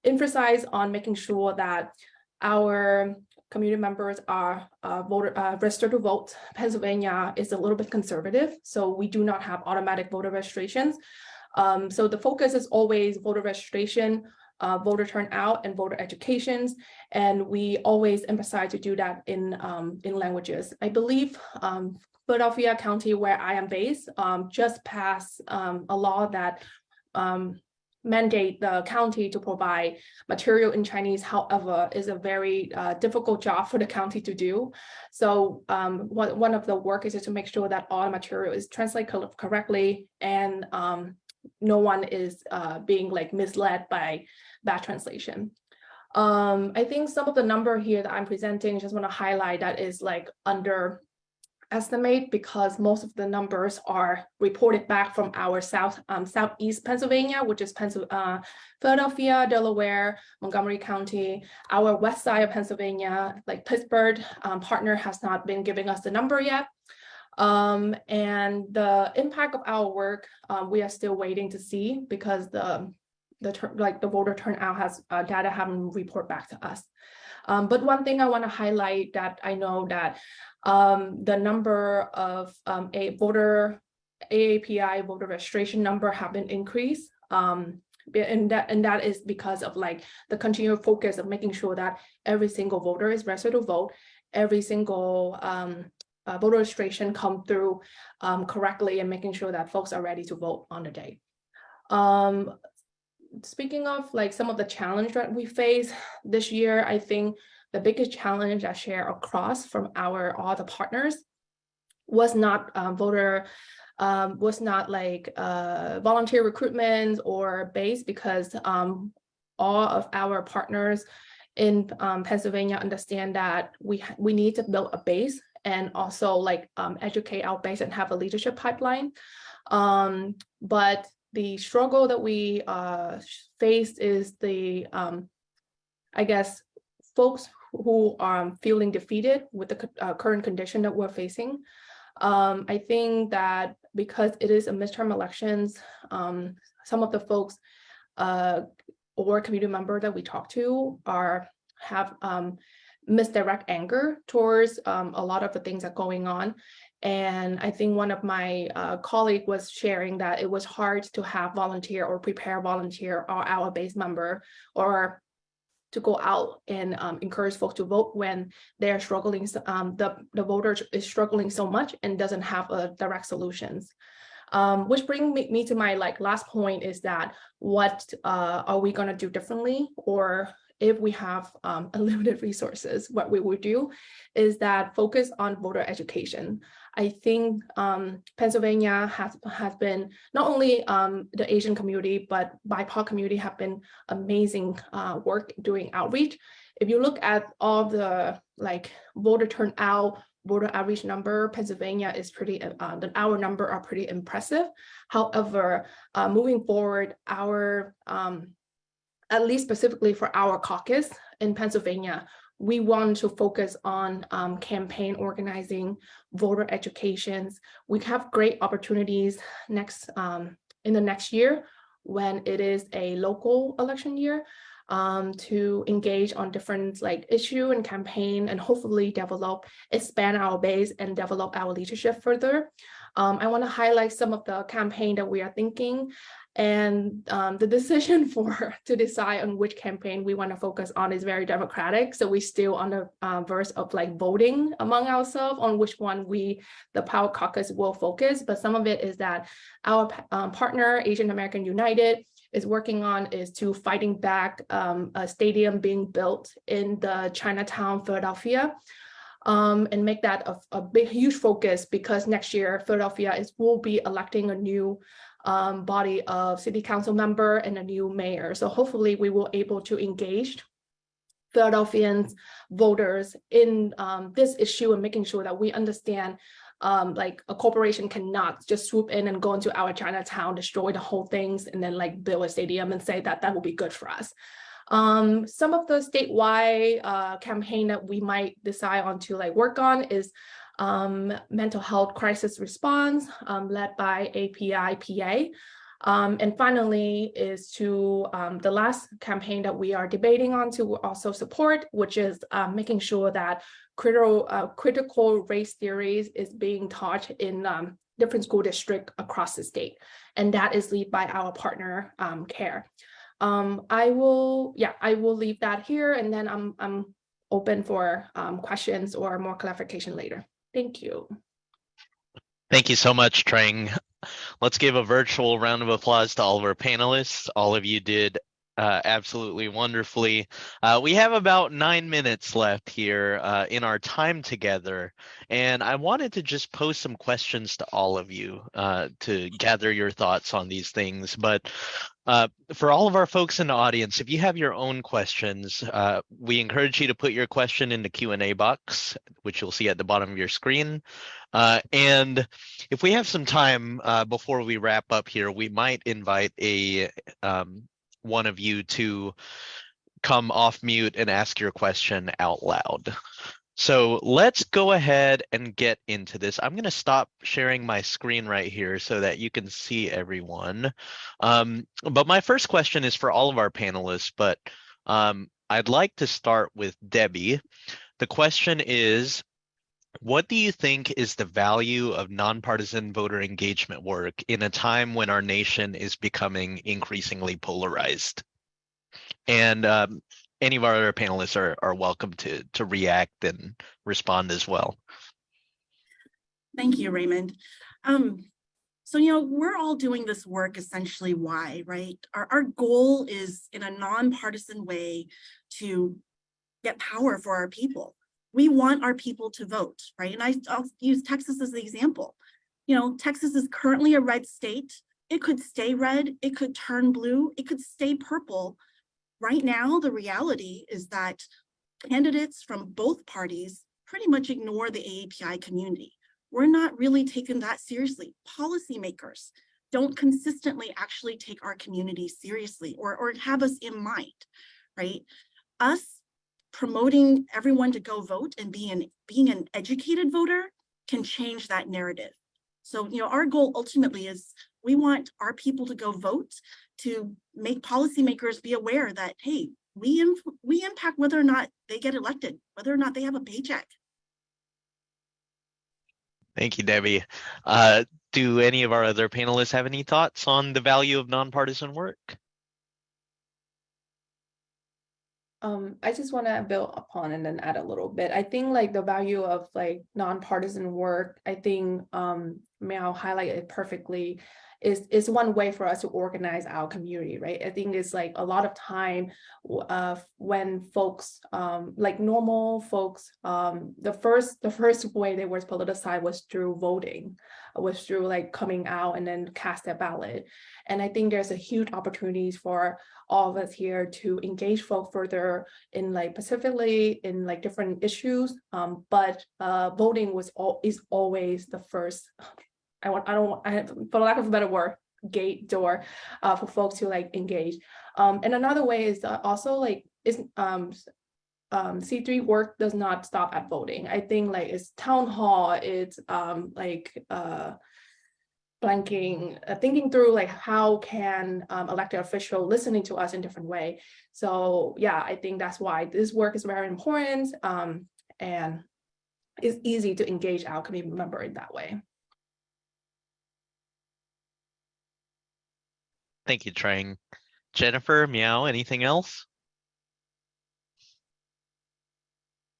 emphasize on making sure that our community members are registered to vote. Pennsylvania is a little bit conservative, so we do not have automatic voter registrations. So the focus is always voter registration, voter turnout, and voter educations, and we always emphasize to do that in languages. I believe Philadelphia County, where I am based, just passed a law that mandate the county to provide material in Chinese. However, is a very difficult job for the county to do. So one of the work is to make sure that all material is translated correctly and no one is being like misled by bad translation. I think some of the number here that I'm presenting, just want to highlight that is like underestimate because most of the numbers are reported back from our southeast Pennsylvania, which is Philadelphia, Delaware, Montgomery County. Our west side of Pennsylvania, like Pittsburgh, partner has not been giving us the number yet. And the impact of our work, we are still waiting to see because the voter turnout has data haven't report back to us. But one thing I want to highlight that I know that the number of AAPI voter registration number have been increased. And that is because of like the continued focus of making sure that every single voter is registered to vote, every single voter registration come through correctly, and making sure that folks are ready to vote on the day. Speaking of like some of the challenge that we face this year, I think the biggest challenge I share across from all the partners was not volunteer recruitment or base, because all of our partners in Pennsylvania understand that we need to build a base and also like educate our base and have a leadership pipeline. But the struggle that we faced is the, I guess, folks who are feeling defeated with the current condition that we're facing. I think that because it is a midterm elections, some of the folks or community member that we talk to have misdirect anger towards a lot of the things that are going on. And I think one of my colleague was sharing that it was hard to have volunteer or prepare volunteer or our base member or to go out and encourage folks to vote when they're struggling. The voter is struggling so much and doesn't have a direct solutions. Which brings me to my last point is that what are we gonna do differently, or if we have unlimited resources, what we would do is that focus on voter education. I think Pennsylvania has been not only the Asian community, but BIPOC community have been amazing work doing outreach. If you look at all the voter turnout, voter outreach number, Pennsylvania is pretty, our number are pretty impressive. However, moving forward, our at least specifically for our caucus in Pennsylvania, we want to focus on campaign organizing, voter educations. We have great opportunities in the next year when it is a local election year, to engage on different issue and campaign, and hopefully expand our base and develop our leadership further. I want to highlight some of the campaign that we are thinking, and the decision to decide on which campaign we want to focus on is very democratic. So we're still on the verse of voting among ourselves on which one the Power Caucus will focus. But some of it is that our partner, Asian American United, is working on is to fighting back a stadium being built in the Chinatown, Philadelphia. And make that a big, huge focus, because next year Philadelphia will be electing a new body of city council member and a new mayor. So hopefully we will able to engage Philadelphians voters in this issue, and making sure that we understand a corporation cannot just swoop in and go into our Chinatown, destroy the whole things, and then build a stadium and say that will be good for us. Some of the statewide campaign that we might decide on to work on is mental health crisis response, led by API-PA. And finally is to the last campaign that we are debating on to also support, which is making sure that critical race theories is being taught in different school districts across the state. And that is led by our partner, CARE. I will leave that here, and then I'm open for questions or more clarification later. Thank you. Thank you so much, Trang. Let's give a virtual round of applause to all of our panelists. All of you did absolutely wonderfully. We have about 9 minutes left here in our time together, and I wanted to just pose some questions to all of you to gather your thoughts on these things. But for all of our folks in the audience, if you have your own questions, we encourage you to put your question in the Q&A box, which you'll see at the bottom of your screen. And if we have some time before we wrap up here, we might invite one of you to come off mute and ask your question out loud. So let's go ahead and get into this. I'm going to stop sharing my screen right here so that you can see everyone. But my first question is for all of our panelists, but I'd like to start with Debbie. The question is, what do you think is the value of nonpartisan voter engagement work in a time when our nation is becoming increasingly polarized? And any of our other panelists are welcome to react and respond as well. Thank you, Raymond. So, we're all doing this work essentially why, right? Our goal is in a nonpartisan way to get power for our people. We want our people to vote, right? And I'll use Texas as the example. Texas is currently a red state. It could stay red, it could turn blue, it could stay purple. Right now, the reality is that candidates from both parties pretty much ignore the AAPI community. We're not really taken that seriously. Policymakers don't consistently actually take our community seriously or have us in mind, right? Us promoting everyone to go vote and being an educated voter can change that narrative. So, our goal ultimately is we want our people to go vote, to make policymakers be aware that, hey, we impact whether or not they get elected, whether or not they have a paycheck. Thank you, Debbie. Do any of our other panelists have any thoughts on the value of nonpartisan work? I just want to build upon and then add a little bit. I think the value of nonpartisan work, I think Meow highlighted it perfectly, is one way for us to organize our community, right? I think it's a lot of time when folks, normal folks, the first way they were politicized was through voting, was through coming out and then cast their ballot. And I think there's a huge opportunities for all of us here to engage folk further in specifically in different issues. But voting is always the first. For lack of a better word, gate door for folks to engage. And another way is also C3 work does not stop at voting. I think like it's town hall, it's blanking, thinking through like how can elected official listening to us in different way. So yeah, I think that's why this work is very important, and it's easy to engage our community member in that way. Thank you, Trang. Jennifer, Meow, anything else?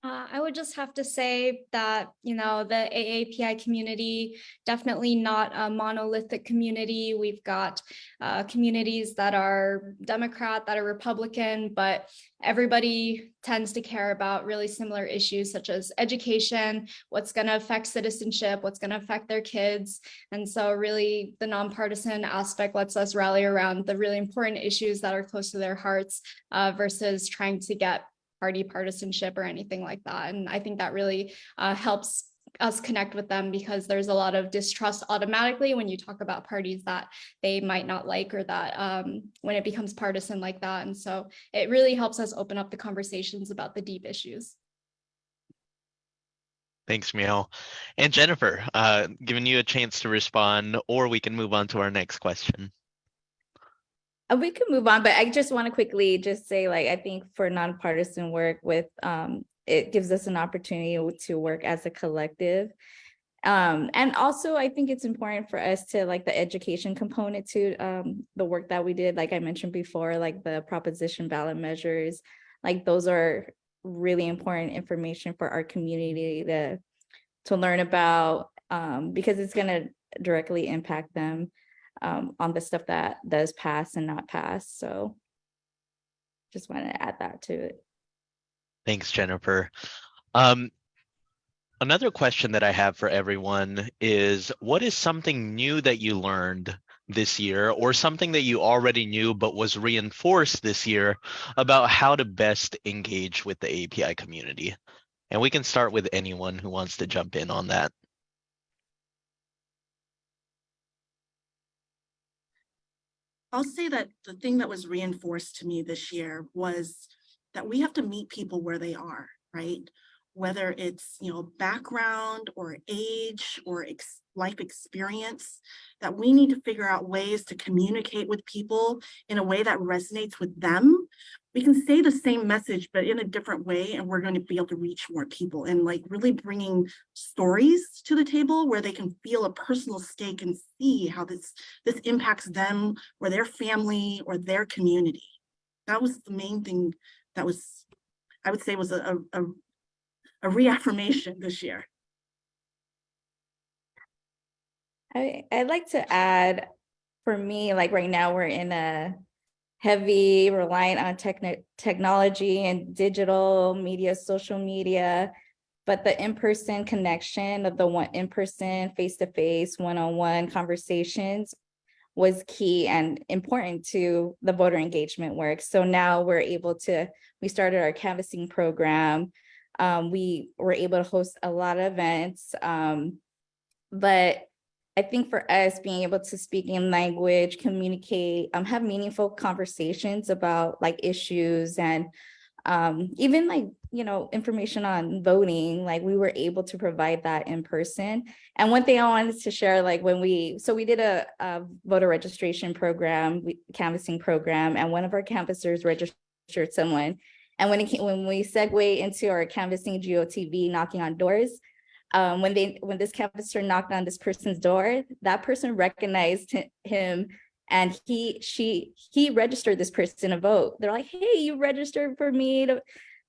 I would just have to say that, the AAPI community, definitely not a monolithic community. We've got communities that are Democrat, that are Republican, but everybody tends to care about really similar issues such as education, what's going to affect citizenship, what's going to affect their kids. And so really the nonpartisan aspect lets us rally around the really important issues that are close to their hearts versus trying to get party partisanship or anything like that. And I think that really helps us connect with them, because there's a lot of distrust automatically when you talk about parties that they might not like, or that when it becomes partisan like that. And so it really helps us open up the conversations about the deep issues. Thanks, Meow. And Jennifer, giving you a chance to respond, or we can move on to our next question. We could move on, but I just want to quickly just say, like, I think for nonpartisan work with, it gives us an opportunity to work as a collective. And also I think it's important for us to, like, the education component to the work that we did, like I mentioned before, like the proposition ballot measures, like those are really important information for our community to learn about, because it's going to directly impact them on the stuff that does pass and not pass. So just want to add that to it. Thanks, Jennifer. Another question that I have for everyone is, what is something new that you learned this year, or something that you already knew but was reinforced this year about how to best engage with the API community? And we can start with anyone who wants to jump in on that. I'll say that the thing that was reinforced to me this year was that we have to meet people where they are, right? Whether it's, background or age or life experience, that we need to figure out ways to communicate with people in a way that resonates with them. We can say the same message, but in a different way, and we're going to be able to reach more people, and like really bringing stories to the table where they can feel a personal stake and see how this impacts them or their family or their community. That was the main thing that was, I would say, was a reaffirmation this year. I'd like to add, for me, like right now we're in a heavy reliant on technology and digital media, social media, but the in-person connection of the in-person, face-to-face, one-on-one conversations was key and important to the voter engagement work. So now we started our canvassing program. We were able to host a lot of events, but I think for us, being able to speak in language, communicate, have meaningful conversations about like issues and even like, information on voting, like we were able to provide that in person. And one thing I wanted to share, like we did a voter registration program, canvassing program, and one of our canvassers registered someone. And when we segue into our canvassing GOTV, knocking on doors, when this canvasser knocked on this person's door, that person recognized him, and he registered this person to vote. They're like, hey, you registered for me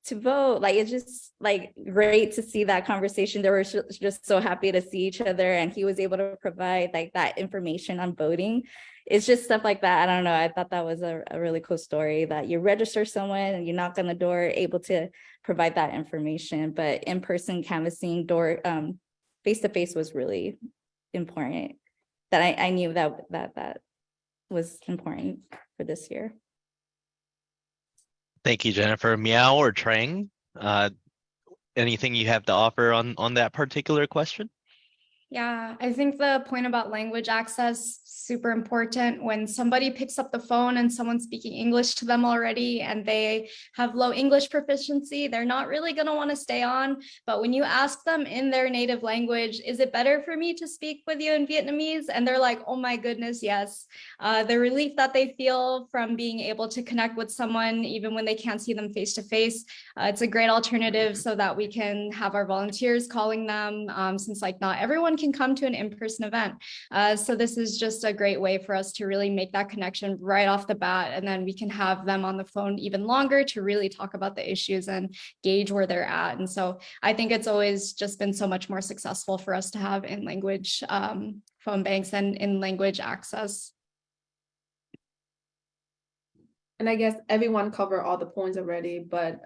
to vote. Like, it's just like great to see that conversation. They were just so happy to see each other, and he was able to provide like that information on voting. It's just stuff like that. I don't know. I thought that was a really cool story, that you register someone and you knock on the door, able to provide that information. But in-person canvassing face-to-face was really important. That I knew that was important for this year. Thank you, Jennifer. Meow or Trang, anything you have to offer on that particular question? Yeah, I think the point about language access, super important. When somebody picks up the phone and someone's speaking English to them already and they have low English proficiency, they're not really going to want to stay on. But when you ask them in their native language, is it better for me to speak with you in Vietnamese? And they're like, oh my goodness, yes. The relief that they feel from being able to connect with someone, even when they can't see them face to face, it's a great alternative so that we can have our volunteers calling them, since like not everyone can come to an in-person event. So this is just a great way for us to really make that connection right off the bat. And then we can have them on the phone even longer to really talk about the issues and gauge where they're at. And so I think it's always just been so much more successful for us to have in language phone banks and in language access. And I guess everyone covered all the points already, but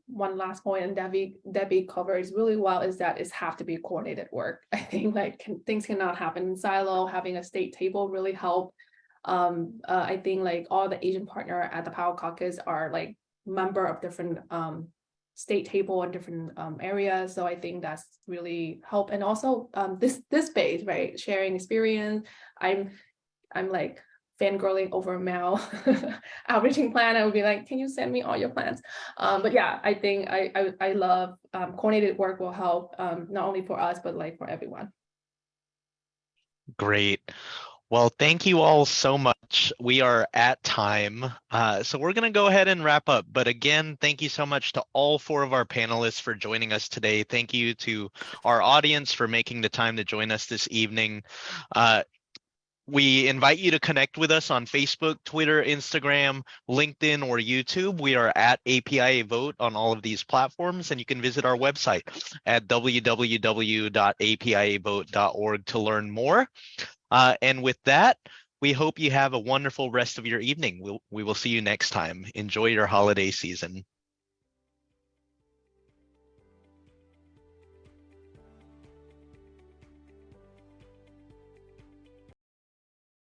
one last point, and Debbie covers really well, is that it have to be coordinated work. I think like things cannot happen in silo. Having a state table really help. I think like all the Asian partner at the Power Caucus are like member of different state table in different areas. So I think that's really help. And also this space, right? Sharing experience. I'm like fangirling over Mel outreaching plan. I would be like, can you send me all your plans? But yeah, I think I love coordinated work will help not only for us, but like for everyone. Great. Well, thank you all so much. We are at time. So we're going to go ahead and wrap up. But again, thank you so much to all 4 of our panelists for joining us today. Thank you to our audience for making the time to join us this evening. We invite you to connect with us on Facebook, Twitter, Instagram, LinkedIn, or YouTube. We are at APIAVote on all of these platforms, and you can visit our website at www.apiavote.org to learn more. And with that, we hope you have a wonderful rest of your evening. We will see you next time. Enjoy your holiday season.